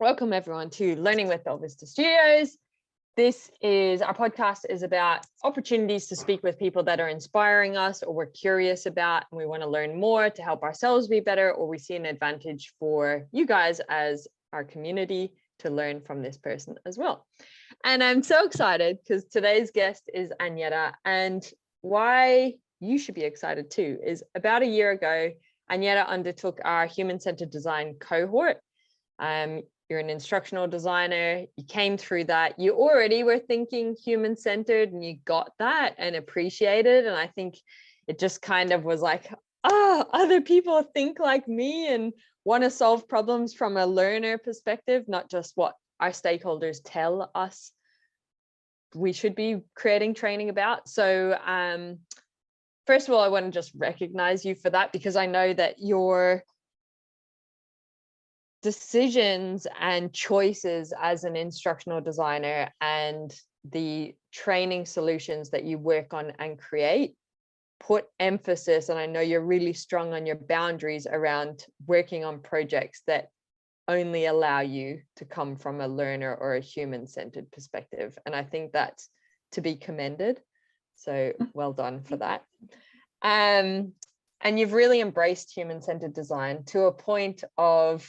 Welcome everyone to Learning with Belvista Studios. This is our podcast is about opportunities to speak with people that are inspiring us or we're curious about and we want to learn more to help ourselves be better, or we see an advantage for you guys as our community to learn from this person as well. And I'm so excited because today's guest is Anyetta, and why you should be excited too is about a year ago, Anyetta undertook our human-centered design cohort. You're an instructional designer, you came through that, you already were thinking human-centered and you got that and appreciated. And I think it just kind of was like, other people think like me and want to solve problems from a learner perspective, not just what our stakeholders tell us we should be creating training about. So first of all, I want to just recognize you for that, because I know that your decisions and choices as an instructional designer and the training solutions that you work on and create put emphasis, and I know you're really strong on your boundaries around working on projects that only allow you to come from a learner or a human-centered perspective. And I think that's to be commended. So well done for that. And you've really embraced human-centered design to a point of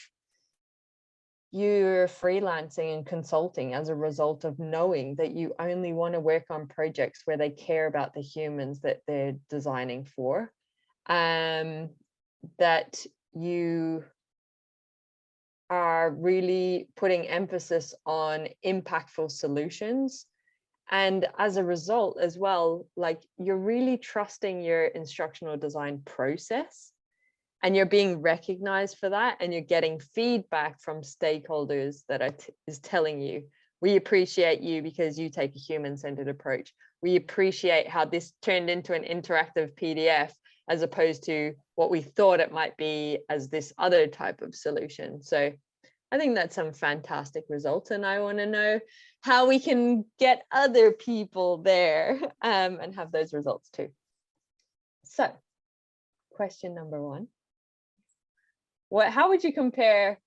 you're freelancing and consulting as a result of knowing that you only want to work on projects where they care about the humans that they're designing for, that you are really putting emphasis on impactful solutions. And as a result as well, like you're really trusting your instructional design process. And you're being recognized for that, and you're getting feedback from stakeholders that is telling you, we appreciate you because you take a human-centered approach. We appreciate how this turned into an interactive PDF as opposed to what we thought it might be as this other type of solution. So I think that's some fantastic results, and I want to know how we can get other people there and have those results too. So question number one. How would you compare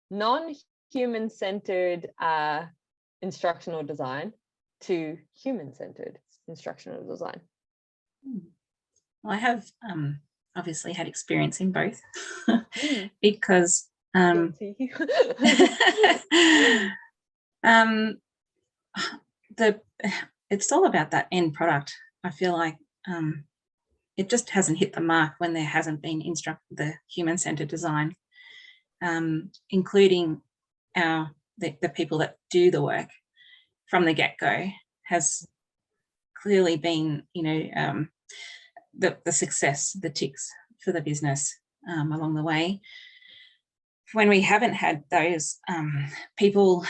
non-human-centered instructional design to human-centered instructional design? Well, I have obviously had experience in both because it's all about that end product. I feel like it just hasn't hit the mark when there hasn't been the human-centered design, including the people that do the work from the get-go, has clearly been, the success, the ticks for the business along the way. When we haven't had those people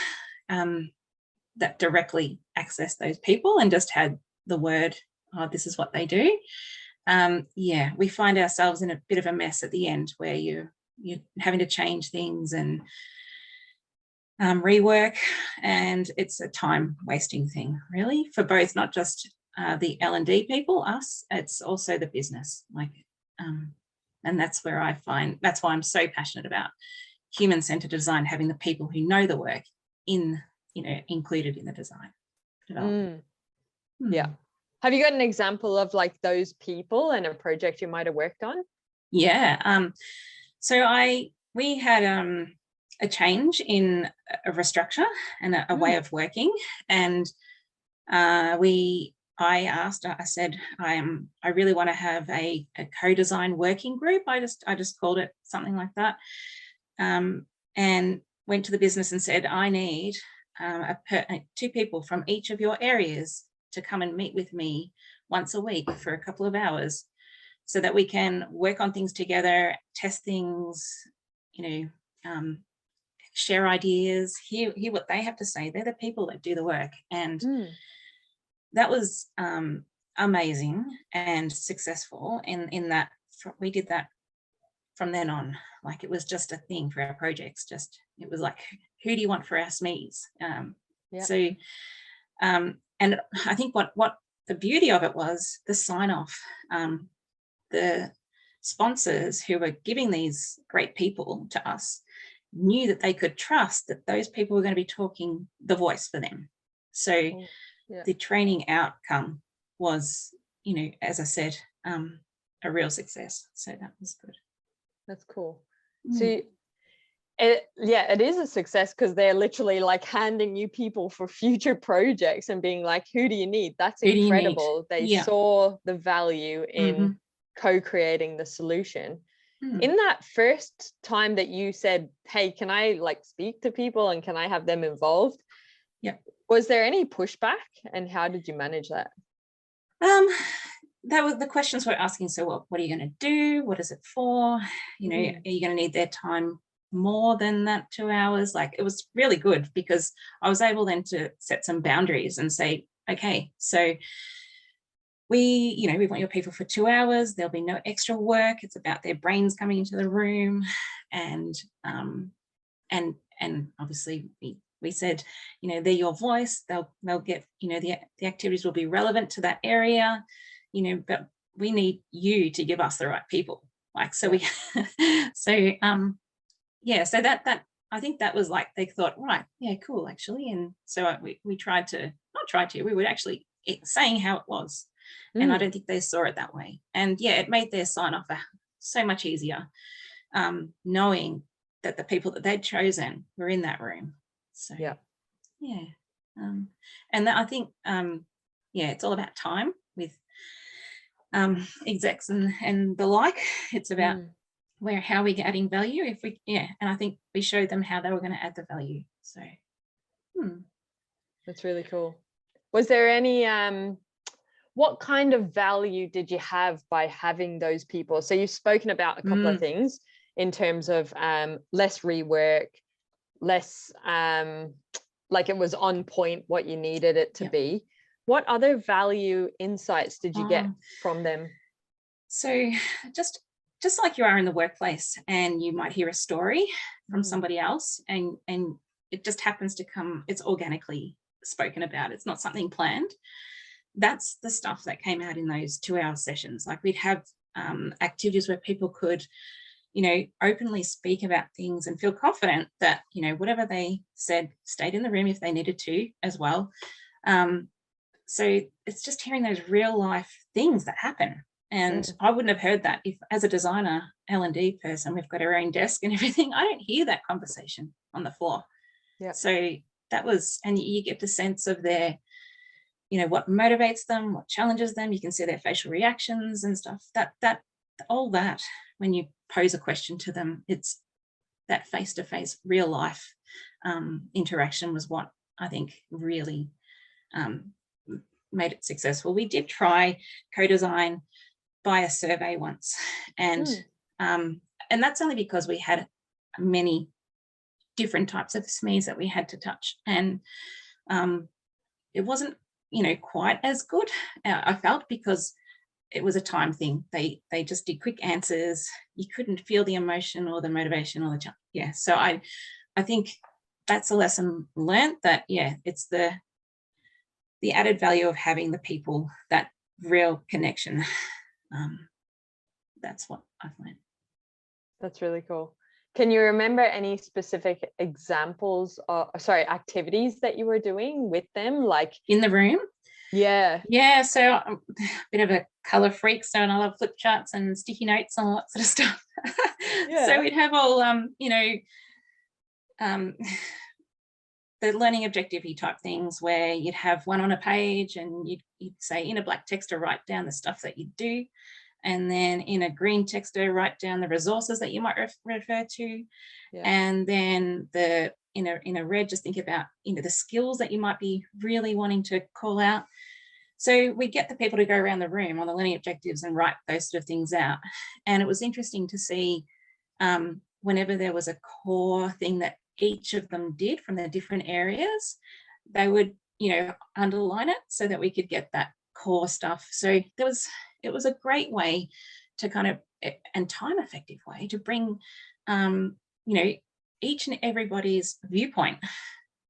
that directly access those people and just had the word, this is what they do. We find ourselves in a bit of a mess at the end where you're having to change things and rework, and it's a time wasting thing really for both, not just the L&D people, us, it's also the business, and that's where that's why I'm so passionate about human-centered design, having the people who know the work included in the design development. Yeah. Have you got an example of like those people and a project you might have worked on? Yeah. So we had a change in a restructure and a way of working, and I said I really want to have a co-design working group. I just called it something like that, and went to the business and said, I need 2 people from each of your areas to come and meet with me once a week for a couple of hours so that we can work on things together, test things, share ideas, hear what they have to say. They're the people that do the work. And that was amazing and successful in that we did that from then on. Like it was just a thing for our projects. It was like, who do you want for our SMEs? So and I think what the beauty of it was the sign off, the sponsors who were giving these great people to us knew that they could trust that those people were going to be talking the voice for them. So the training outcome was, as I said, a real success. So that was good. That's cool. So it is a success, because they're literally like handing you people for future projects and being like, who do you need? That's incredible. They saw the value in co-creating the solution. In that first time that you said, hey, can I like speak to people and can I have them involved? Was there any pushback, and how did you manage that? That was the questions we're asking. So what are you going to do? What is it for? Are you going to need their time more than that 2 hours? Like, it was really good, because I was able then to set some boundaries and say, okay, so we want your people for 2 hours. There'll be no extra work. It's about their brains coming into the room. And obviously we said, they're your voice. They'll get, the activities will be relevant to that area, but we need you to give us the right people. Like, so so that I think that was like, they thought, right, yeah, cool, actually. And so we we would actually saying how it was. And I don't think they saw it that way. And it made their sign off so much easier, knowing that the people that they'd chosen were in that room. So and that, I think it's all about time with execs and the like. It's about how we're adding value. And I think we showed them how they were going to add the value. So that's really cool. Was there any what kind of value did you have by having those people? So you've spoken about a couple of things in terms of less rework, less like it was on point what you needed it to be. What other value insights did you get from them? So just like you are in the workplace, and you might hear a story from somebody else, and it just happens to come, it's organically spoken about, it's not something planned. That's the stuff that came out in those 2-hour sessions. Like, we'd have activities where people could, openly speak about things and feel confident that, whatever they said stayed in the room if they needed to as well. So it's just hearing those real life things that happen. And I wouldn't have heard that if, as a designer, L&D person, we've got our own desk and everything. I don't hear that conversation on the floor. So that was, and you get the sense of their, what motivates them, what challenges them. You can see their facial reactions and stuff. That all that, when you pose a question to them, it's that face-to-face, real life interaction was what I think really made it successful. We did try co-design by a survey once, and that's only because we had many different types of SMEs that we had to touch, and it wasn't quite as good, I felt, because it was a time thing. They just did quick answers. You couldn't feel the emotion or the motivation or the so I think that's a lesson learned, that it's the added value of having the people, that real connection. That's what I've learned. That's really cool. Can you remember any specific examples or activities that you were doing with them, like in the room? Yeah, so I'm a bit of a color freak, so, and I love flip charts and sticky notes and all that sort of stuff. So we'd have all the learning objective-y type things, where you'd have one on a page, and you'd say in a black text to write down the stuff that you do, and then in a green text to write down the resources that you might refer to, and then in a red, just think about the skills that you might be really wanting to call out. So we get the people to go around the room on the learning objectives and write those sort of things out. And it was interesting to see whenever there was a core thing that each of them did from the different areas, they would underline it so that we could get that core stuff. So it was a great way to kind of, and time effective way to bring each and everybody's viewpoint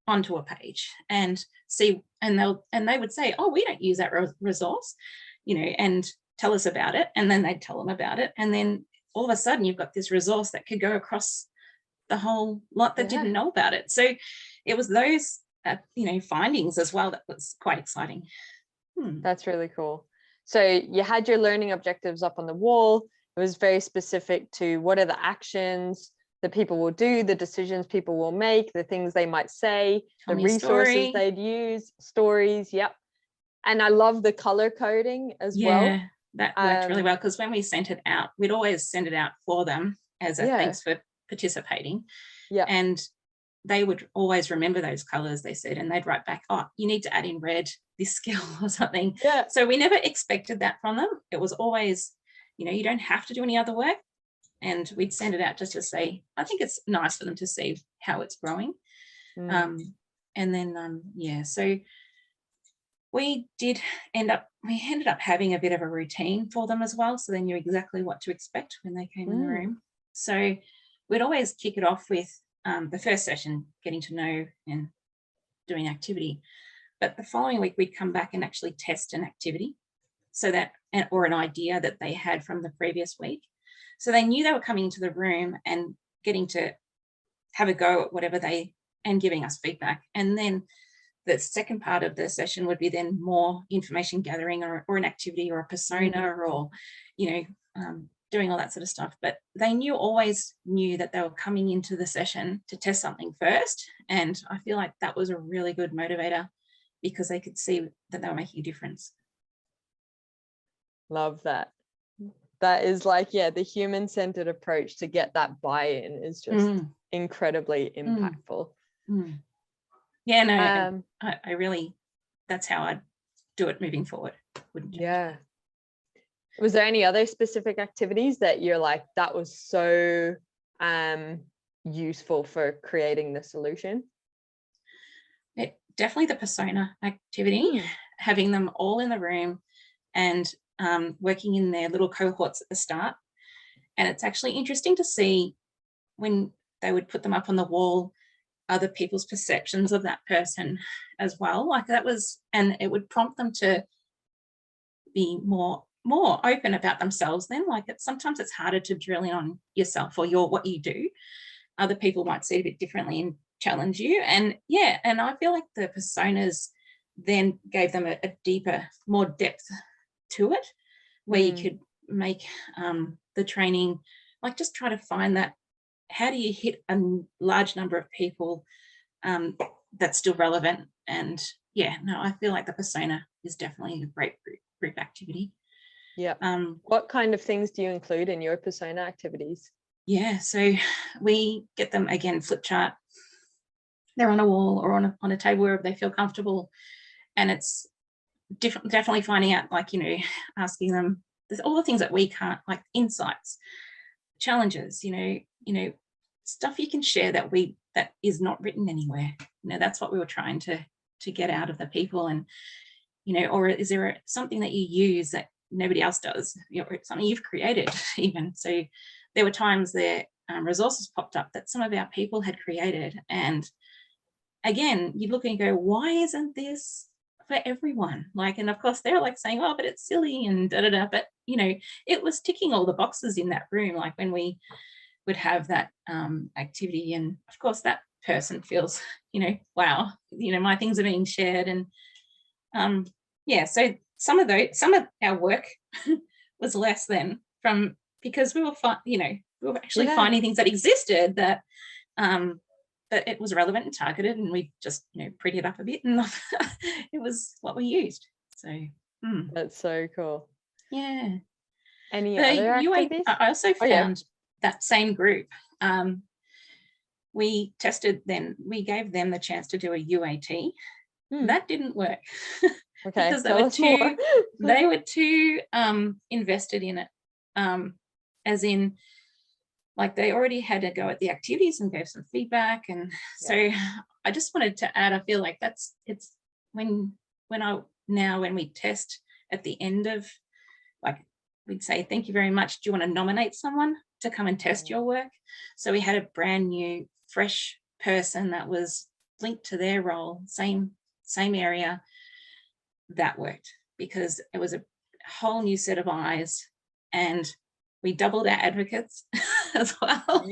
onto a page and see, and they would say, oh, we don't use that resource, and tell us about it. And then they'd tell them about it. And then all of a sudden you've got this resource that could go across the whole lot that didn't know about it. So it was those findings as well that was quite exciting. That's really cool. So you had your learning objectives up on the wall. It was very specific to what are the actions that people will do, the decisions people will make, the things they might say, the resources they'd use, stories. Yep. And I love the color coding as well. Yeah, that worked really well, because when we sent it out, we'd always send it out for them as a thanks for participating. Yeah. And they would always remember those colors, they said, and they'd write back, oh, you need to add in red this skill or something. Yeah. So we never expected that from them. It was always, you don't have to do any other work. And we'd send it out just to say, I think it's nice for them to see how it's growing. And then, so we ended up having a bit of a routine for them as well. So they knew exactly what to expect when they came in the room. So we'd always kick it off with the first session, getting to know and doing activity. But the following week, we'd come back and actually test an activity or an idea that they had from the previous week. So they knew they were coming into the room and getting to have a go at whatever and giving us feedback. And then the second part of the session would be then more information gathering or an activity or a persona or, doing all that sort of stuff. But they always knew that they were coming into the session to test something first. And I feel like that was a really good motivator, because they could see that they were making a difference. Love that. That is the human-centered approach to get that buy-in is just incredibly impactful. Yeah, no, I really, that's how I'd do it moving forward. Wouldn't change. Yeah. Was there any other specific activities that you're like, that was so useful for creating the solution? Definitely the persona activity, having them all in the room and working in their little cohorts at the start. And it's actually interesting to see when they would put them up on the wall, other people's perceptions of that person as well. Like that was, and it would prompt them to be more open about themselves then. Like sometimes it's harder to drill in on yourself or what you do. Other people might see it a bit differently and challenge you. And and I feel like the personas then gave them a deeper, more depth to it, where you could make the training, like just try to find that, how do you hit a large number of people that's still relevant? And I feel like the persona is definitely a great group activity. Yeah. What kind of things do you include in your persona activities? Yeah, so we get them, again, flip chart. They're on a wall or on a table where they feel comfortable. And it's definitely finding out, like, asking them all the things that we can't, like insights, challenges, stuff you can share that is not written anywhere. That's what we were trying to get out of the people. And, or is there something that you use that nobody else does, or something you've created even? So there were times there resources popped up that some of our people had created, and again you look and you go, why isn't this for everyone? Like, and of course they're like saying, oh, but it's silly and da da da, but it was ticking all the boxes in that room, like when we would have that activity, and of course that person feels, wow, my things are being shared. And so some of our work was less than from, because we were actually finding things that existed that it was relevant and targeted, and we just prettied it up a bit, and it was what we used. So that's so cool. Yeah. Any other activities? I also found that same group, we tested, then we gave them the chance to do a UAT. That didn't work. Okay, because they were too invested in it, as in, like, they already had to go at the activities and gave some feedback. And so I just wanted to add, I feel like it's when we test at the end of, like, we'd say, thank you very much, do you want to nominate someone to come and test your work? So we had a brand new fresh person that was linked to their role, same area. That worked because it was a whole new set of eyes, and we doubled our advocates as well.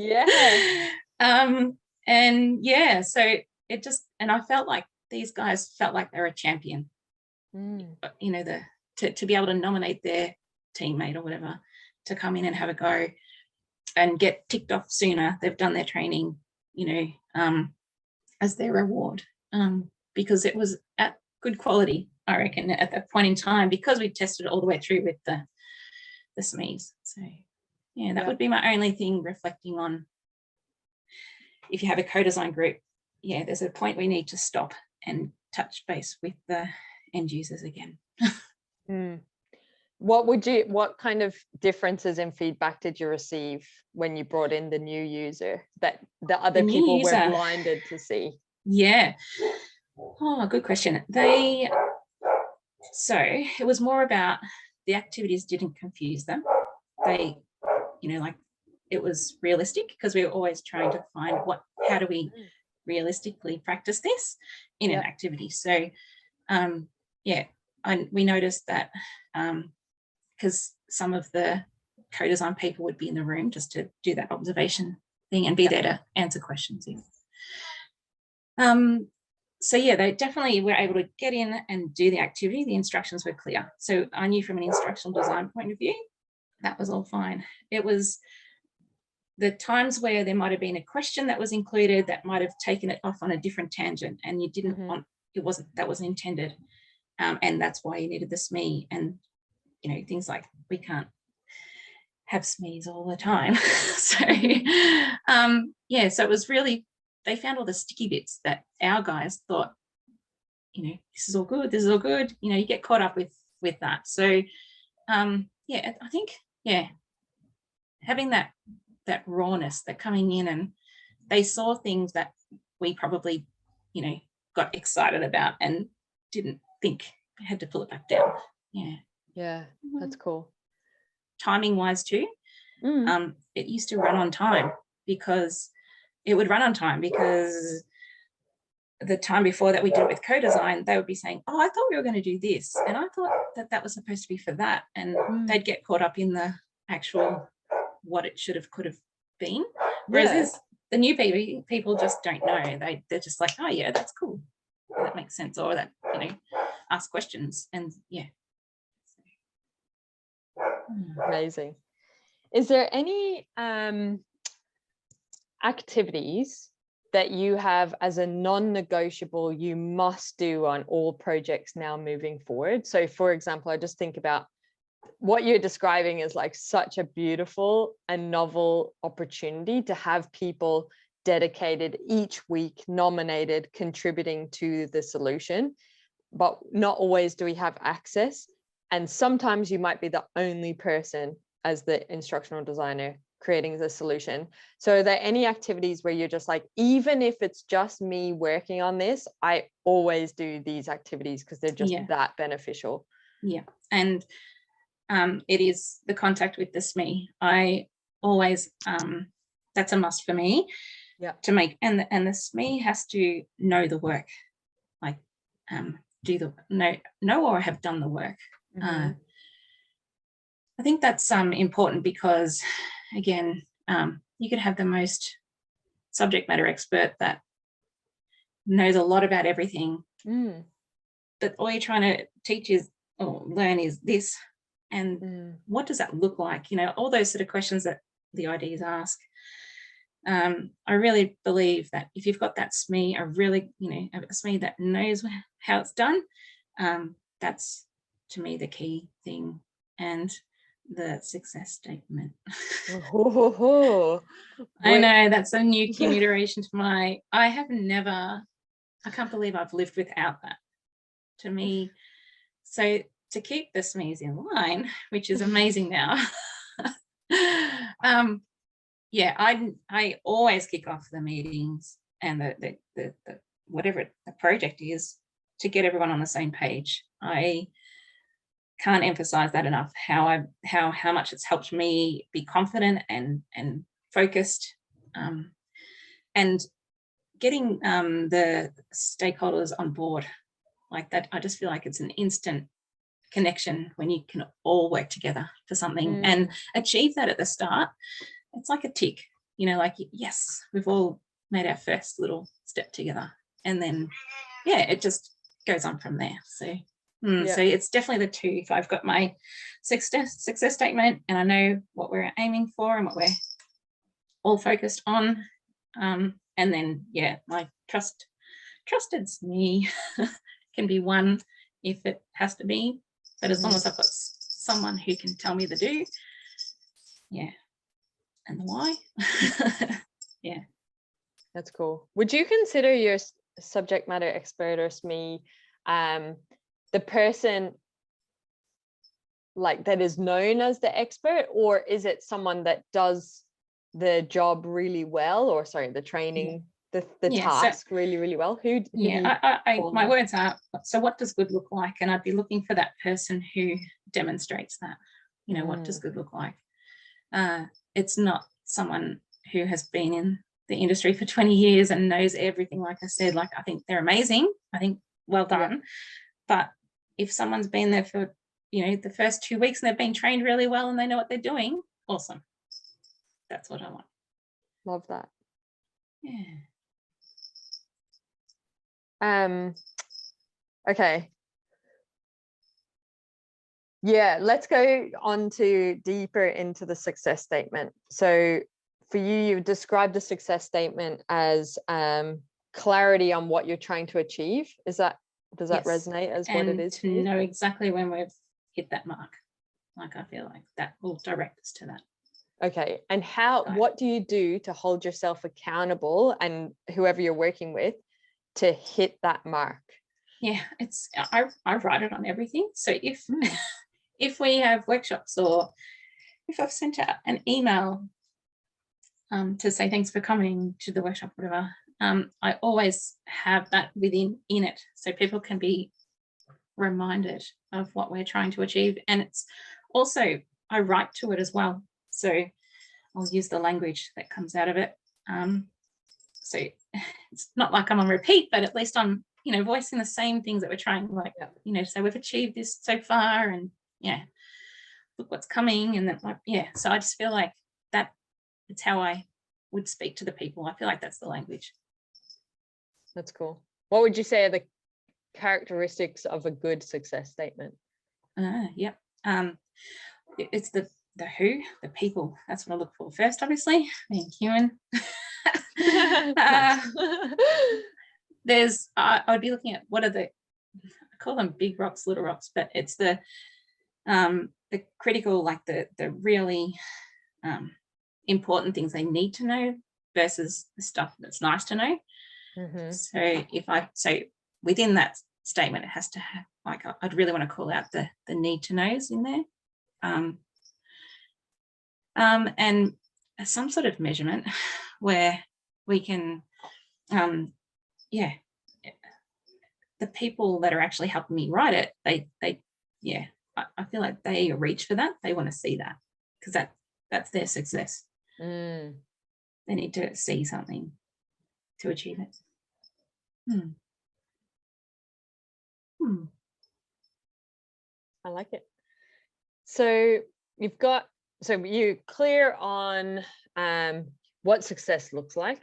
And yeah, so it just, and I felt like these guys felt like they were a champion, you know, to be able to nominate their teammate or whatever to come in and have a go and get ticked off sooner. They've done their training, you know, as their reward, because it was at good quality, I reckon, at that point in time, because we tested it all the way through with the SMEs. So yeah, that would be my only thing reflecting on. If you have a co-design group, yeah, there's a point we need to stop and touch base with the end users again. What kind of differences in feedback did you receive when you brought in the new user that the other people were blinded to see? Yeah. Oh, good question. So it was more about the activities didn't confuse them. They, you know, like it was realistic, because we were always trying to find how do we realistically practice this in an activity. So we noticed that because some of the co-design people would be in the room just to do that observation thing and be there to answer questions. So yeah, they definitely were able to get in and do the activity. The instructions were clear. So I knew from an instructional design point of view, that was all fine. It was the times where there might have been a question that was included that might have taken it off on a different tangent, and you didn't want, that wasn't intended. And that's why you needed the SME, and, you know, things like we can't have SMEs all the time. So, so it was really, they found all the sticky bits that our guys thought, you know, this is all good, you know, you get caught up with that. So, I think, having that rawness, that coming in and they saw things that we probably, you know, got excited about and didn't think had to pull it back down. Yeah, that's cool. Timing wise too, it used to run on time, because the time before that we did it with co-design, they would be saying, oh, I thought we were going to do this, and I thought that was supposed to be for that, and they'd get caught up in the actual what it could have been. Whereas the new people just don't know. They're just like, oh yeah, that's cool, that makes sense, or that, you know, ask questions. And Amazing. Is there any activities that you have as a non-negotiable you must do on all projects now moving forward? So for example, I just think about what you're describing is like such a beautiful and novel opportunity to have people dedicated each week, nominated, contributing to the solution, but not always do we have access. And sometimes you might be the only person as the instructional designer creating the solution. So are there any activities where you're just like, even if it's just me working on this, I always do these activities because they're just that beneficial? Yeah. And it is the contact with the SME. I always, that's a must for me to make, and the SME has to know the work, like know or have done the work. I think that's important, because again, you could have the most subject matter expert that knows a lot about everything, but all you're trying to teach is or learn is this. And what does that look like? You know, all those sort of questions that the IDs ask. I really believe that if you've got that SME, a SME that knows how it's done, that's to me the key thing, and the success statement. I know that's a new commutation to my. I can't believe I've lived without that. To me, so to keep the SMEs in line, which is amazing now. I always kick off the meetings and the whatever the project is to get everyone on the same page. I can't emphasize that enough, how much it's helped me be confident and focused, and getting the stakeholders on board like that. I just feel like it's an instant connection when you can all work together for something and achieve that at the start. It's like a tick. you know, like, yes, we've all made our first little step together, and then it just goes on from there. So so it's definitely the two. If I've got my success statement and I know what we're aiming for and what we're all focused on, and then my trusted's me can be one if it has to be, but as long as I've got someone who can tell me the do, and the why. That's cool. Would you consider your subject matter expert or SME the person like that is known as the expert, or is it someone that does the job really well, or sorry, the training, the task really, really well? Who my words are, so what does good look like? And I'd be looking for that person who demonstrates that. You know, what does good look like? It's not someone who has been in the industry for 20 years and knows everything. Like I said, like, I think they're amazing. I think well done. But if someone's been there for, the first 2 weeks and they've been trained really well and they know what they're doing, awesome. That's what I want. Love that. Okay. Let's go on to deeper into the success statement. So for you, you've described the success statement as clarity on what you're trying to achieve. Does that resonate as what it is? To know exactly when we've hit that mark. Like, I feel like that will direct us to that. Okay. And what do you do to hold yourself accountable and whoever you're working with to hit that mark? I write it on everything. So if we have workshops, or if I've sent out an email to say thanks for coming to the workshop, whatever, I always have that in it, so people can be reminded of what we're trying to achieve. And it's also, I write to it as well, so I'll use the language that comes out of it. So it's not like I'm on repeat, but at least I'm voicing the same things that we're trying, like so we've achieved this so far, and look what's coming. And then so I just feel like that it's how I would speak to the people. I feel like that's the language. That's cool. What would you say are the characteristics of a good success statement? It's the who, the people. That's what I look for first, obviously, being human. I'd be looking at what are I call them big rocks, little rocks, but it's the critical, like the really important things they need to know versus the stuff that's nice to know. So within that statement, it has to have, like, I'd really want to call out the need to knows in there, and some sort of measurement where we can the people that are actually helping me write it, I feel like they reach for that. They want to see that, because that's their success. They need to see something to achieve it. I like it. So you're clear on what success looks like.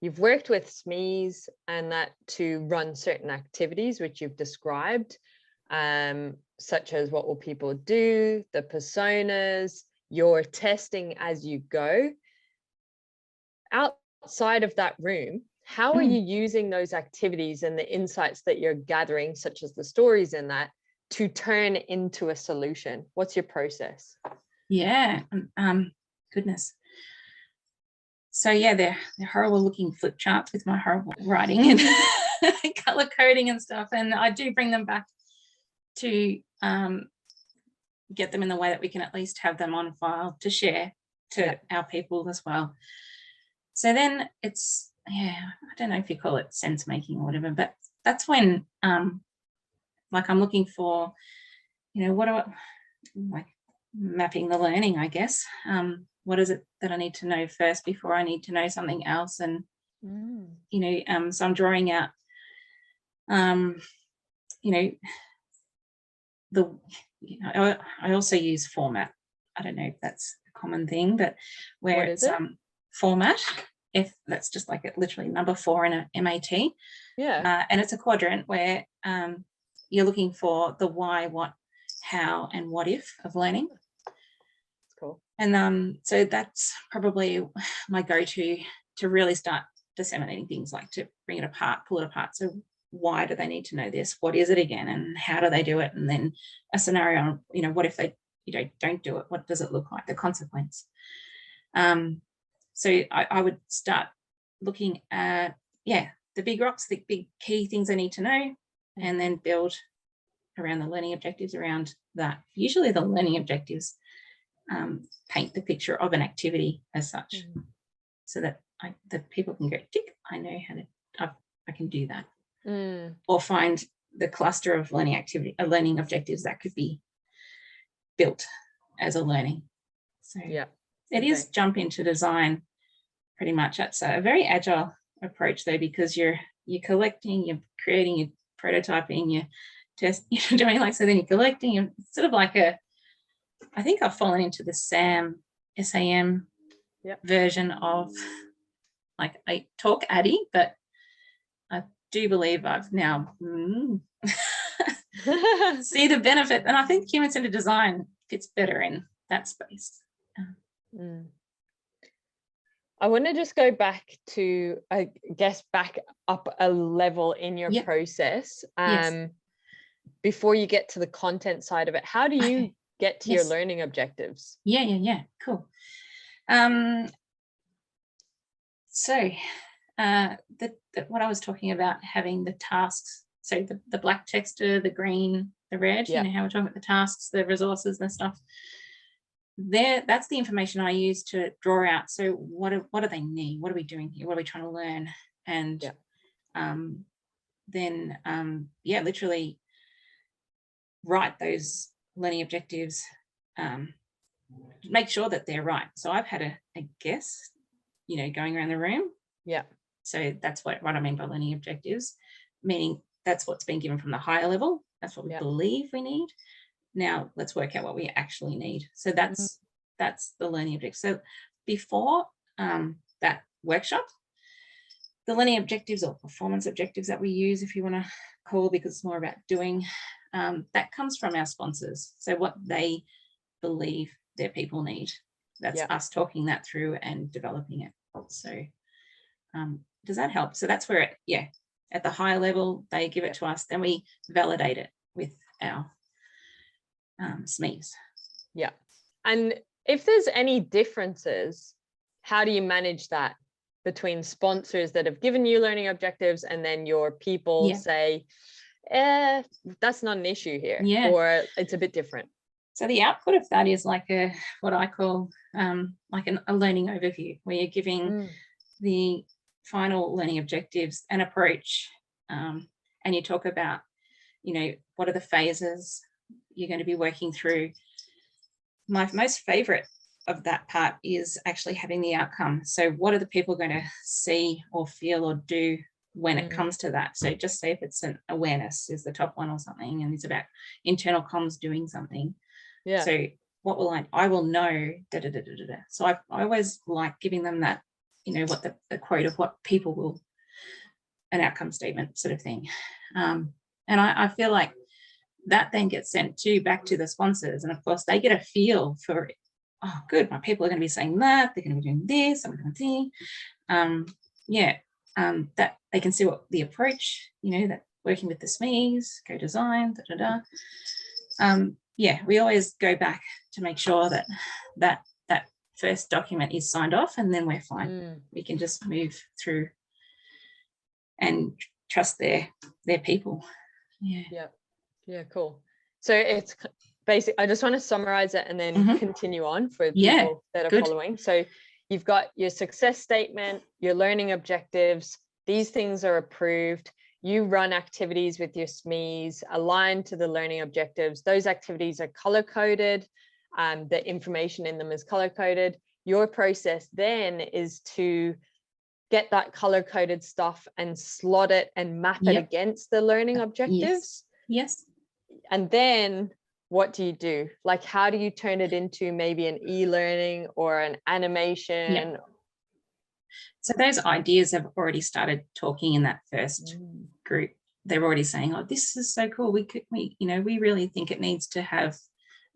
You've worked with SMEs and that to run certain activities, which you've described, such as what will people do, the personas, you're testing as you go. Outside of that room, how are you using those activities and the insights that you're gathering, such as the stories in that, to turn into a solution? What's your process? Goodness. So they're horrible looking flip charts with my horrible writing and color coding and stuff, and I do bring them back to get them in the way that we can at least have them on file to share to our people as well. So then it's I don't know if you call it sense making or whatever, but that's when like I'm looking for like mapping the learning, I guess. What is it that I need to know first before I need to know something else? And so I'm drawing out I also use format. I don't know if that's a common thing, but where it's format. If that's just like literally number 4 in a MAT. Yeah. And it's a quadrant where you're looking for the why, what, how, and what if of learning. That's cool. And so that's probably my go-to to really start disseminating things, like to bring it apart, pull it apart. So why do they need to know this? What is it again? And how do they do it? And then a scenario, what if they don't do it? What does it look like? The consequence. So I would start looking at, the big rocks, the big key things I need to know, and then build around the learning objectives around that. Usually the learning objectives paint the picture of an activity as such, so that the people can go, tick, I know how to, I can do that. Or find the cluster of learning objectives that could be built as a learning. So it is jump into design pretty much. That's a very agile approach though, because you're collecting, you're creating, you're prototyping, you're doing like, so then you're collecting, and sort of like I think I've fallen into the SAM version of like a talk Addy, but I do believe I've now see the benefit, and I think human-centered design fits better in that space. I want to just go back to, I guess, back up a level in your process. Before you get to the content side of it, how do you get to your learning objectives? Cool. So what I was talking about, having the tasks, so the black texture, the green, the red, how we're talking about the tasks, the resources and stuff. That's the information I use to draw out. So what do they need? What are we doing here? What are we trying to learn? And then literally write those learning objectives, make sure that they're right. So I've had a guess, going around the room. So that's what I mean by learning objectives, meaning that's what's been given from the higher level. That's what we believe we need. Now let's work out what we actually need. So that's the learning objective. So before that workshop, the learning objectives or performance objectives that we use, if you want to call, because it's more about doing, that comes from our sponsors. So what they believe their people need. That's us talking that through and developing it. So does that help? So that's where at the higher level, they give it to us, then we validate it with our SMEs. And if there's any differences, how do you manage that between sponsors that have given you learning objectives and then your people say, that's not an issue here, or it's a bit different? So the output of that is like what I call like a learning overview, where you're giving the final learning objectives an approach, and you talk about, what are the phases you're going to be working through. My most favorite of that part is actually having the outcome. So what are the people going to see or feel or do when it comes to that? So just say if it's an awareness is the top one or something, and it's about internal comms doing something. So what will I will know, da, da, da, da, da. So I always like giving them that, what the quote of what people will, an outcome statement sort of thing. And I feel like that then gets sent back to the sponsors. And of course they get a feel for, oh, good, my people are going to be saying that, they're going to be doing this, I'm going to that they can see what the approach, that working with the SMEs, co-design, we always go back to make sure that first document is signed off, and then we're fine. We can just move through and trust their people. Cool. So it's basic. I just want to summarize it and then continue on for people that are following. So you've got your success statement, your learning objectives. These things are approved. You run activities with your SMEs aligned to the learning objectives. Those activities are color coded. The information in them is color coded. Your process then is to get that color coded stuff and slot it and map it against the learning objectives. Yes. And then what do you do? Like, how do you turn it into maybe an e-learning or an animation So those ideas have already started talking in that first group. They're already saying, oh, this is so cool. We really think it needs to have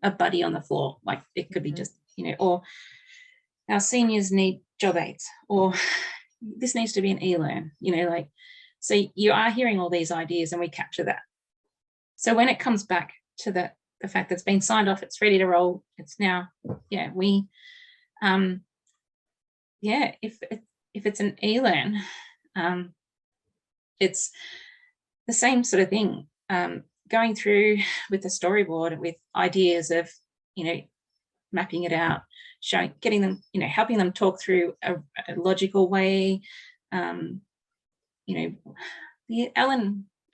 a buddy on the floor. Like it could be just, or our seniors need job aids, or this needs to be an e-learn, so you are hearing all these ideas and we capture that. So when it comes back to the fact that it's been signed off, it's ready to roll, it's now, if it's an e-learn, it's the same sort of thing, going through with the storyboard with ideas of, mapping it out, showing, getting them, helping them talk through a logical way. The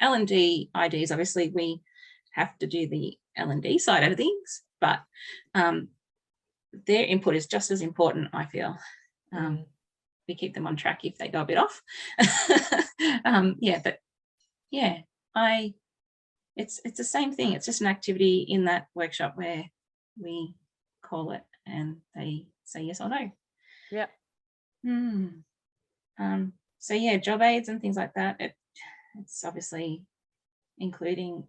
L&D ideas, obviously we have to do the L&D side of things, but their input is just as important, I feel. We keep them on track if they go a bit off. It's the same thing. It's just an activity in that workshop where we call it and they say yes or no. Yeah. So job aids and things like that. It's obviously including,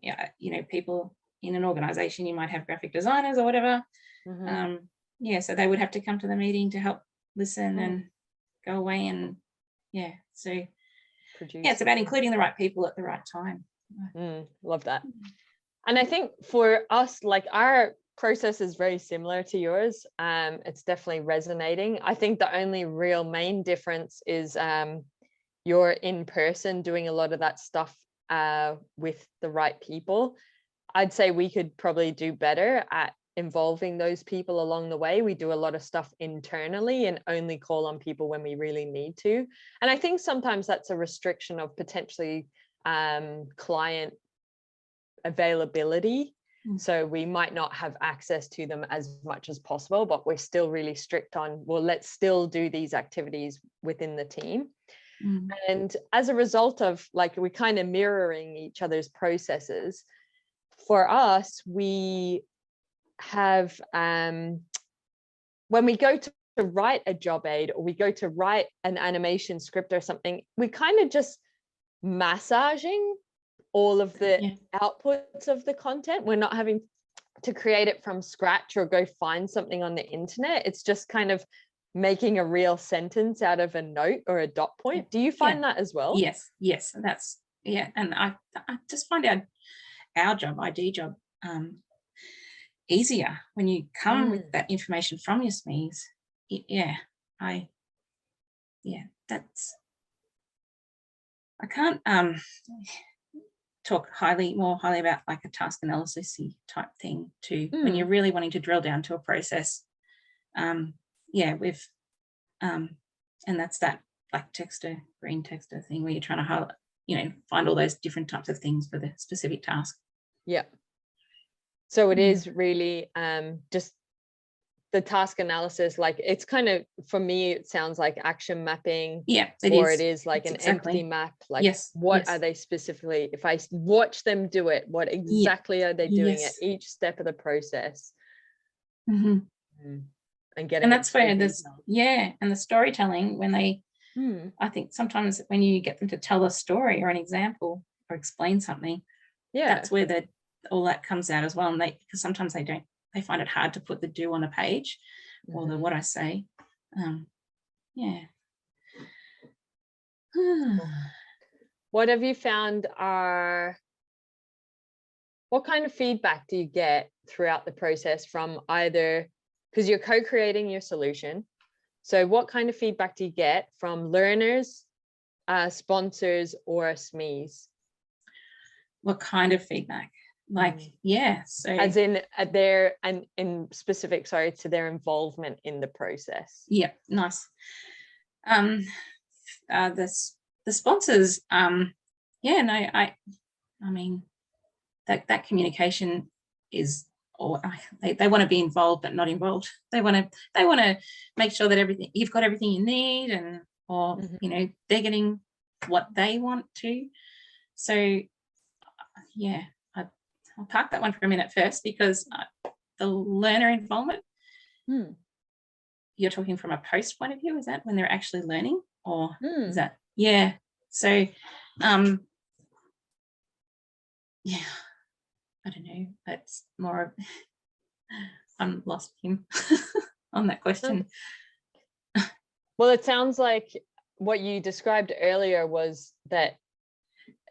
people in an organization. You might have graphic designers or whatever. So they would have to come to the meeting to help listen and go away and so produce. It's about including the right people at the right time. Love that. And I think for us, like our process is very similar to yours. It's definitely resonating. I think the only real main difference is you're in person doing a lot of that stuff with the right people. I'd say we could probably do better at involving those people along the way. We do a lot of stuff internally and only call on people when we really need to. And I think sometimes that's a restriction of potentially client availability. So we might not have access to them as much as possible, but we're still really strict on, well, let's still do these activities within the team. And as a result of like, we're kind of mirroring each other's processes. For us, we have, when we go to write a job aid or we go to write an animation script or something, we kind of just massaging all of the outputs of the content. We're not having to create it from scratch or go find something on the internet. It's just kind of making a real sentence out of a note or a dot point. Do you find that as well? Yes, that's and I just find our job, ID job, easier when you come with that information from your SMEs. That's, I can't talk more highly about like a task analysis type thing too, when you're really wanting to drill down to a process. And that's that black texter, green texter thing where you're trying to highlight, find all those different types of things for the specific task. Yeah. So it is really just the task analysis, like it's kind of, for me, it sounds like action mapping. It is like an empty map. Like what are they specifically, if I watch them do it, what exactly are they doing at each step of the process? And that's where there's and the storytelling, when they I think sometimes when you get them to tell a story or an example or explain something, that's where all that comes out as well. And because sometimes they find it hard to put the do on a page or the what I say. What have you found what kind of feedback do you get throughout the process from either, because you're co-creating your solution, so what kind of feedback do you get from learners, sponsors, or SMEs? What kind of feedback? Like, so as in their, and in specific, to their involvement in the process. Nice. The sponsors, I mean that communication is, or they want to be involved but not involved. They want to make sure that you've got everything you need, and they're getting what they want to. So I'll park that one for a minute first, because the learner involvement, you're talking from a post point of view, is that when they're actually learning? or is that, yeah. So, yeah, I don't know. That's more of, I'm lost him on that question. Well, it sounds like what you described earlier was that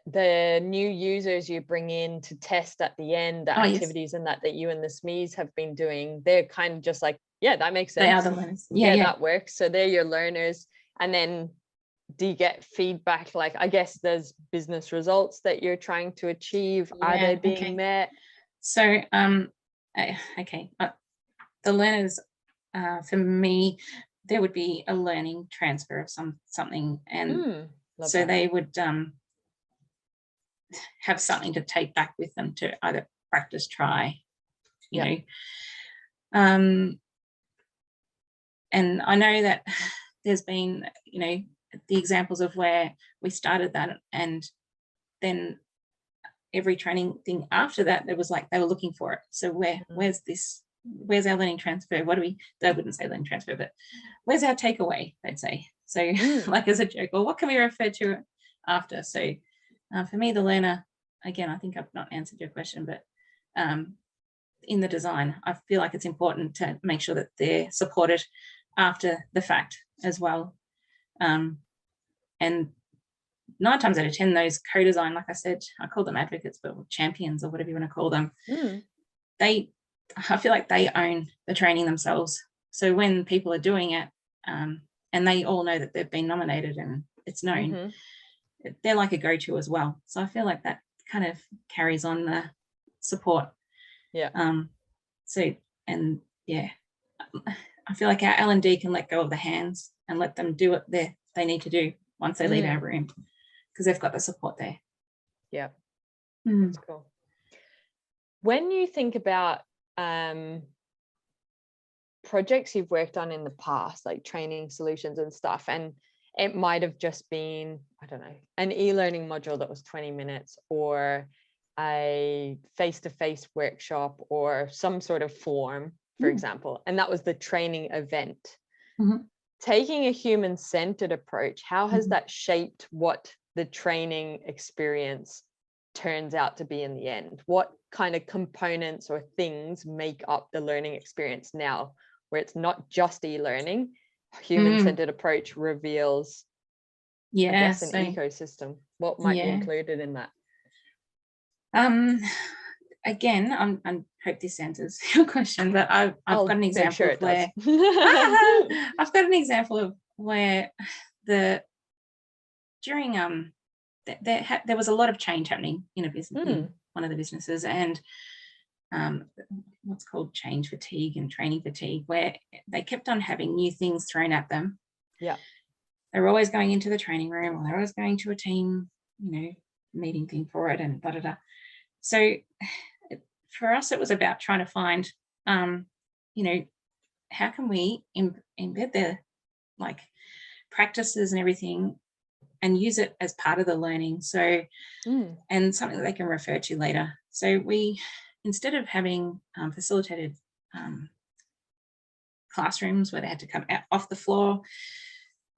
the new users you bring in to test at the end, the activities and that you and the SMEs have been doing, they're kind of just like, yeah, that makes sense. They are the learners. Yeah, that works. So they're your learners. And then do you get feedback? Like, I guess there's business results that you're trying to achieve. Are they being met? So, okay. The learners, for me, there would be a learning transfer of something. And so they would have something to take back with them to either practice, try, you know. And I know that there's been, you know, the examples of where we started that, and then every training thing after that, it was like they were looking for it. So where's our learning transfer? They wouldn't say learning transfer, but where's our takeaway, they'd say. So like as a joke, or what can we refer to after? So for me, the learner, again, I think I've not answered your question, but in the design, I feel like it's important to make sure that they're supported after the fact as well. And 9 times out of 10, those co-design, like I said, I call them advocates, but champions or whatever you want to call them, I feel like they own the training themselves. So when people are doing it, and they all know that they've been nominated and it's known, they're like a go-to as well. So I feel like that kind of carries on the support. So, and yeah, I feel like our L&D can let go of the hands and let them do what they need to do once they leave our room, because they've got the support there. Yeah, that's cool. When you think about projects you've worked on in the past, like training solutions and stuff, and it might have just been, I don't know, an e-learning module that was 20 minutes or a face-to-face workshop or some sort of form, for example, and that was the training event. Taking a human-centered approach, how has that shaped what the training experience turns out to be in the end? What kind of components or things make up the learning experience now, where it's not just e-learning? Human-centered approach reveals, I guess, an ecosystem. What might be included in that? Again, I hope this answers your question, but I've got an example of where I've got an example of where there was a lot of change happening in a business, in one of the businesses, and what's called change fatigue and training fatigue, where they kept on having new things thrown at them. They were always going into the training room, or they're always going to a team, meeting thing for it, and da da da. So for us, it was about trying to find, how can we embed their practices and everything and use it as part of the learning. So, and something that they can refer to later. So we, instead of having facilitated classrooms where they had to come out off the floor,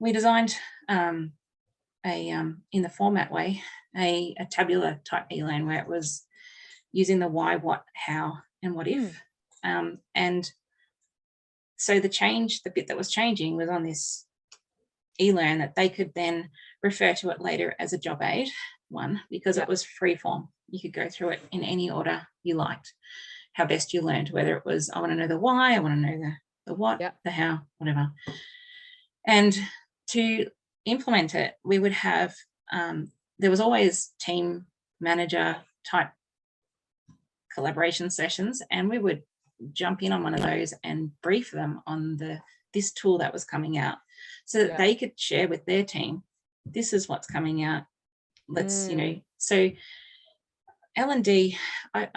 we designed in the format way, a tabular type e-learn where it was using the why, what, how, and what if. And so the bit that was changing was on this e-learn that they could then refer to it later as a job aid one, because it was free form. You could go through it in any order you liked, how best you learned, whether it was, I want to know the why, I want to know the what, the how, whatever. And to implement it, we would have, there was always team manager type collaboration sessions, and we would jump in on one of those and brief them on this tool that was coming out, so that they could share with their team, this is what's coming out. Let's, so L&D, I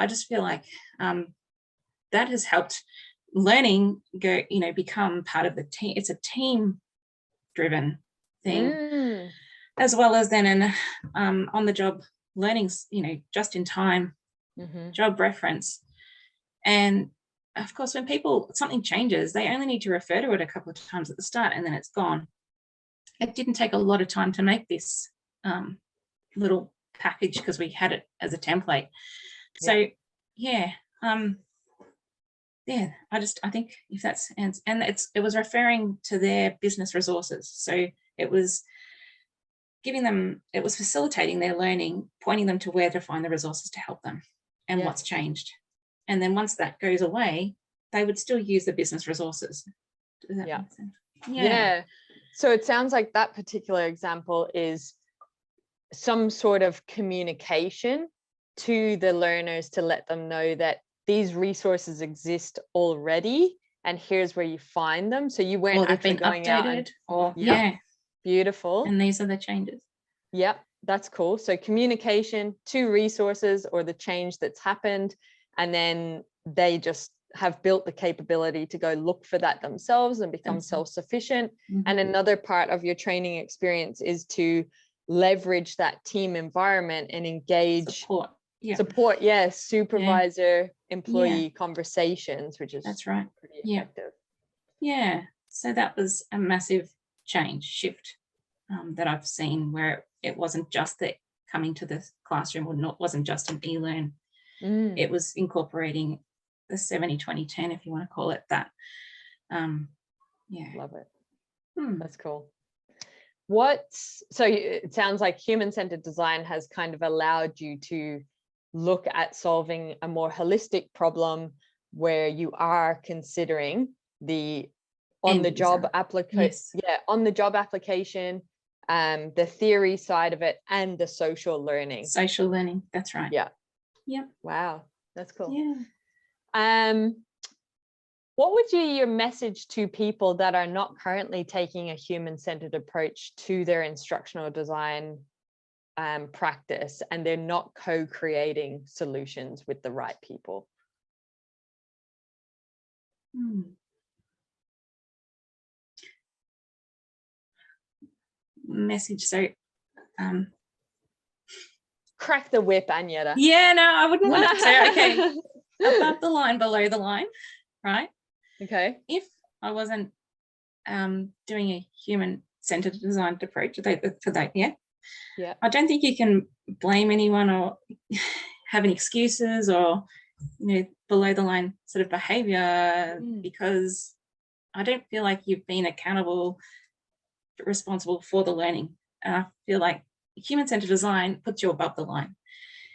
just feel like that has helped learning go, become part of the team. It's a team driven thing, as well as then an on the job learning, just in time job reference. And of course, when something changes, they only need to refer to it a couple of times at the start, and then it's gone. it didn't take a lot of time to make this little package because we had it as a template. So yeah, I think if that's, and it was referring to their business resources. So it was giving them, it was facilitating their learning, pointing them to where to find the resources to help them and what's changed. And then once that goes away, they would still use the business resources. Does that make sense? Yeah. So it sounds like that particular example is some sort of communication to the learners to let them know that these resources exist already and here's where you find them. So you weren't actually going updated out and, or beautiful. And these are the changes. Yep, that's cool. So communication to resources or the change that's happened, and then they just have built the capability to go look for that themselves and become self-sufficient. And another part of your training experience is to leverage that team environment and engage support, supervisor employee conversations, which is pretty effective. So that was a massive shift that I've seen, where it wasn't just that coming to the classroom, or wasn't just an e-learn. It was incorporating the 70-20-10, if you want to call it that. Love it. That's cool. So it sounds like human-centered design has kind of allowed you to look at solving a more holistic problem where you are considering the on-the-job application, the theory side of it, and the social learning. That's right. Wow, that's cool. What would be your message to people that are not currently taking a human-centered approach to their instructional design practice, and they're not co-creating solutions with the right people? Message. So crack the whip, Anyetta. I wouldn't want to say, okay, above the line, below the line, right? Okay. If I wasn't doing a human-centered design approach for that, I don't think you can blame anyone or have any excuses or below the line sort of behavior, because I don't feel like you've been responsible for the learning. And I feel like human-centered design puts you above the line.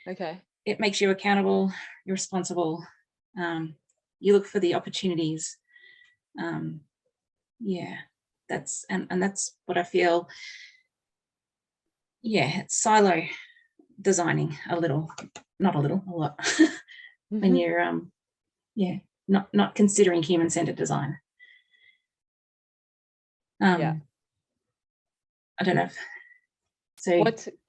Okay. It makes you accountable, you're responsible, you look for the opportunities. That's that's what I feel. It's silo designing a lot when you're not considering human-centered design. I don't know.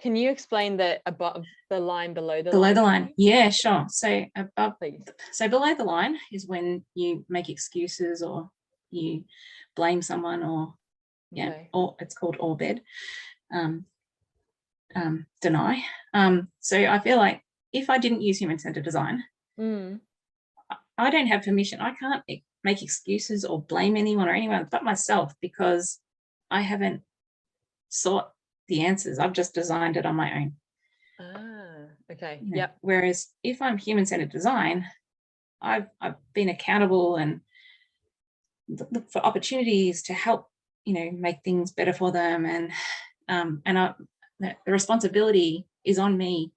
Can you explain the above the line, below the line? Below the line, yeah, sure. So below the line is when you make excuses or you blame someone, or or it's called all bed, deny. So I feel like if I didn't use human-centered design, I don't have permission. I can't make excuses or blame anyone or anyone but myself, because I haven't sought the answers. I've just designed it on my own. Okay. Whereas if I'm human-centered design, I've been accountable and look for opportunities to help make things better for them, and the responsibility is on me,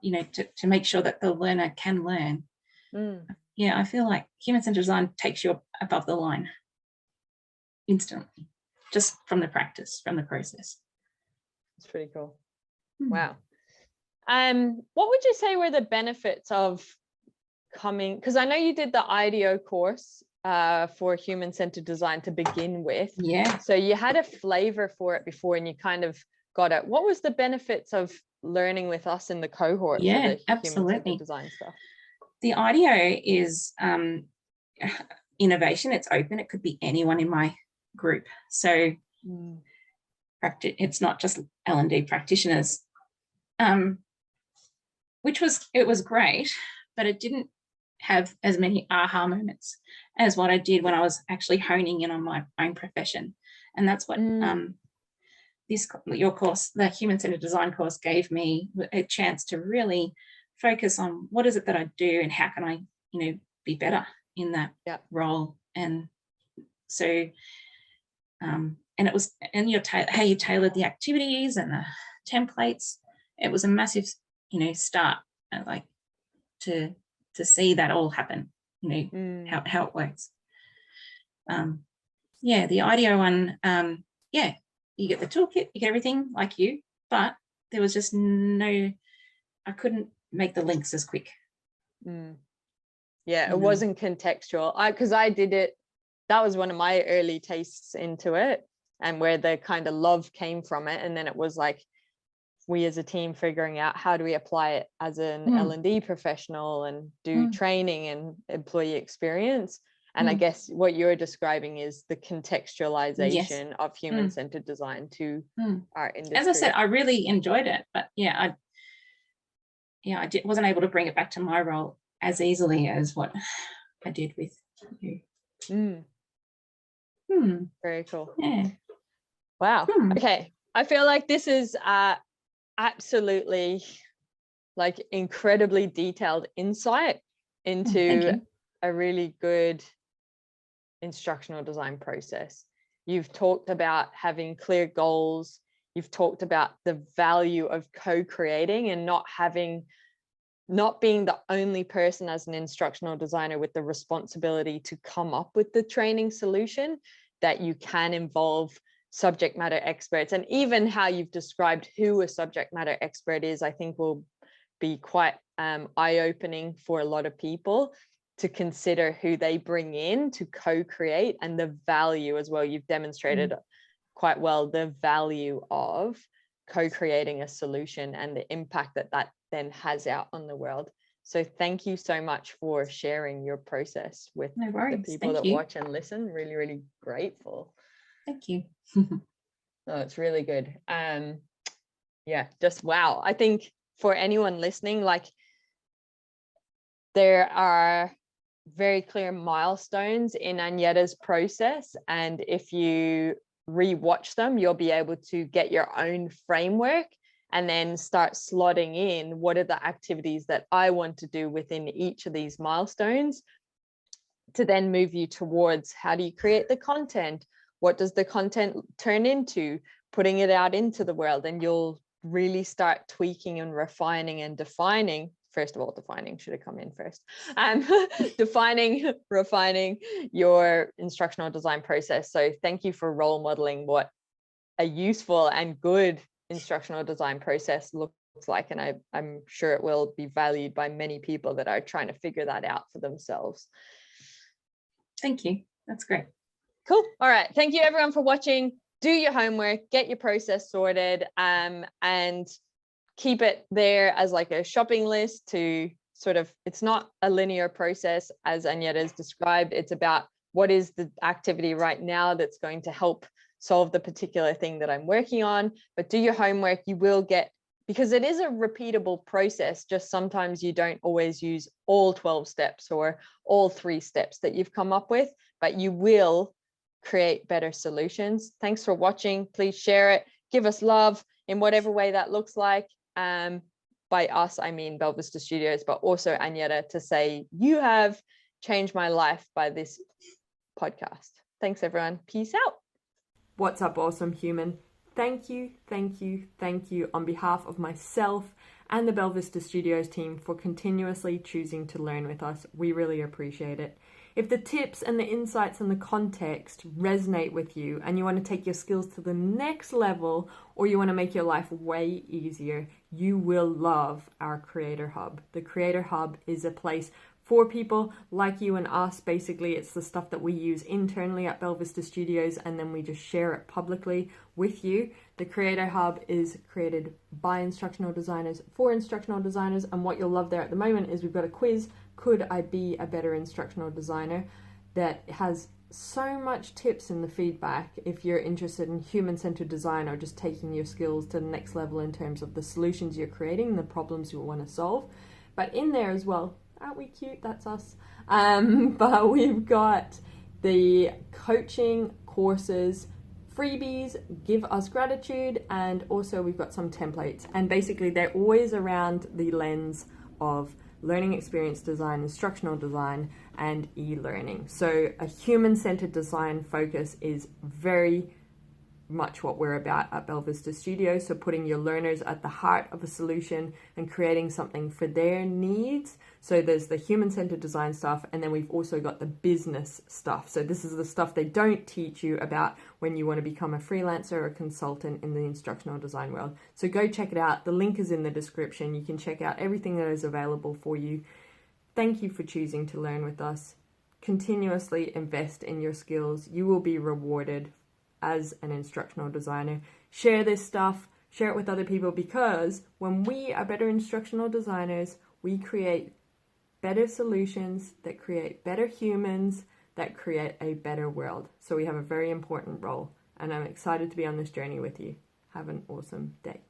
to make sure that the learner can learn. I feel like human-centered design takes you above the line instantly, just from the practice, from the process. It's pretty cool. Wow. What would you say were the benefits of coming, because I know you did the IDEO course for human-centered design to begin with. So you had a flavor for it before and you kind of got it. What was the benefits of learning with us in the cohort for the human-centered design stuff? The IDEO is innovation. It's open. It could be anyone in my group. So it's not just L&D practitioners, it was great, but it didn't have as many aha moments as what I did when I was actually honing in on my own profession. And that's what your course, the human-centered design course, gave me a chance to really focus on what is it that I do and how can I, be better in that role. And so, and it was, and how you tailored the activities and the templates. It was a massive, start, like to see that all happen. How it works. The IDEO one, you get the toolkit, you get everything like you, but there was just I couldn't make the links as quick. It wasn't contextual. Because I did it, that was one of my early tastes into it, and where the kind of love came from it. And then it was like, we as a team figuring out how do we apply it as an L&D professional and do training and employee experience. And I guess what you're describing is the contextualization of human-centered design to our industry. As I said, I really enjoyed it, but I wasn't able to bring it back to my role as easily as what I did with you. Very cool. Yeah. Wow. Okay. I feel like this is absolutely like incredibly detailed insight into a really good instructional design process. You've talked about having clear goals. You've talked about the value of co-creating and not being the only person as an instructional designer with the responsibility to come up with the training solution, that you can involve subject matter experts. And even how you've described who a subject matter expert is, I think will be quite eye-opening for a lot of people to consider who they bring in to co-create, and the value as well. You've demonstrated quite well the value of co-creating a solution and the impact that that then has out on the world. So thank you so much for sharing your process with the people that watch and listen. Really, really grateful. Thank you. No, it's really good. Just wow. I think for anyone listening, like, there are very clear milestones in Anietta's process, and if you re-watch them, you'll be able to get your own framework and then start slotting in what are the activities that I want to do within each of these milestones, to then move you towards how do you create the content, what does the content turn into, putting it out into the world. And you'll really start tweaking and refining and defining. First of all, defining should have come in first. Defining, refining your instructional design process. So thank you for role modeling what a useful and good instructional design process looks like. And I'm sure it will be valued by many people that are trying to figure that out for themselves. Thank you. That's great. Cool. All right. Thank you everyone for watching. Do your homework, get your process sorted, and keep it there as like a shopping list to sort of, it's not a linear process as Anyetta has described. It's about what is the activity right now that's going to help solve the particular thing that I'm working on. But do your homework. You will get, because it is a repeatable process, just sometimes you don't always use all 12 steps or all 3 steps that you've come up with, but you will create better solutions. Thanks for watching. Please share it. Give us love in whatever way that looks like. By us, I mean Belvista Studios, but also Anyetta, to say you have changed my life by this podcast. Thanks, everyone. Peace out. What's up, awesome human? Thank you on behalf of myself and the Belvista Studios team for continuously choosing to learn with us. We really appreciate it. If the tips and the insights and the context resonate with you and you want to take your skills to the next level, or you want to make your life way easier, you will love our Creator Hub. The Creator Hub is a place for people like you and us. Basically, it's the stuff that we use internally at Belvista Studios, and then we just share it publicly with you. The Creator Hub is created by instructional designers for instructional designers, and what you'll love there at the moment is we've got a quiz, Could I Be a Better Instructional Designer?, that has so much tips in the feedback if you're interested in human-centered design or just taking your skills to the next level in terms of the solutions you're creating and the problems you want to solve. But in there as well, aren't we cute? That's us. But we've got the coaching courses freebies, give us gratitude, and also we've got some templates. And basically they're always around the lens of learning experience design, instructional design, and e-learning. So a human-centered design focus is very much what we're about at Belvista Studio. So putting your learners at the heart of a solution and creating something for their needs. So there's the human-centered design stuff, and then we've also got the business stuff. So this is the stuff they don't teach you about when you want to become a freelancer or a consultant in the instructional design world. So go check it out. The link is in the description. You can check out everything that is available for you. Thank you for choosing to learn with us. Continuously invest in your skills. You will be rewarded as an instructional designer. Share this stuff, share it with other people, because when we are better instructional designers, we create better solutions that create better humans, that create a better world. So we have a very important role, and I'm excited to be on this journey with you. Have an awesome day.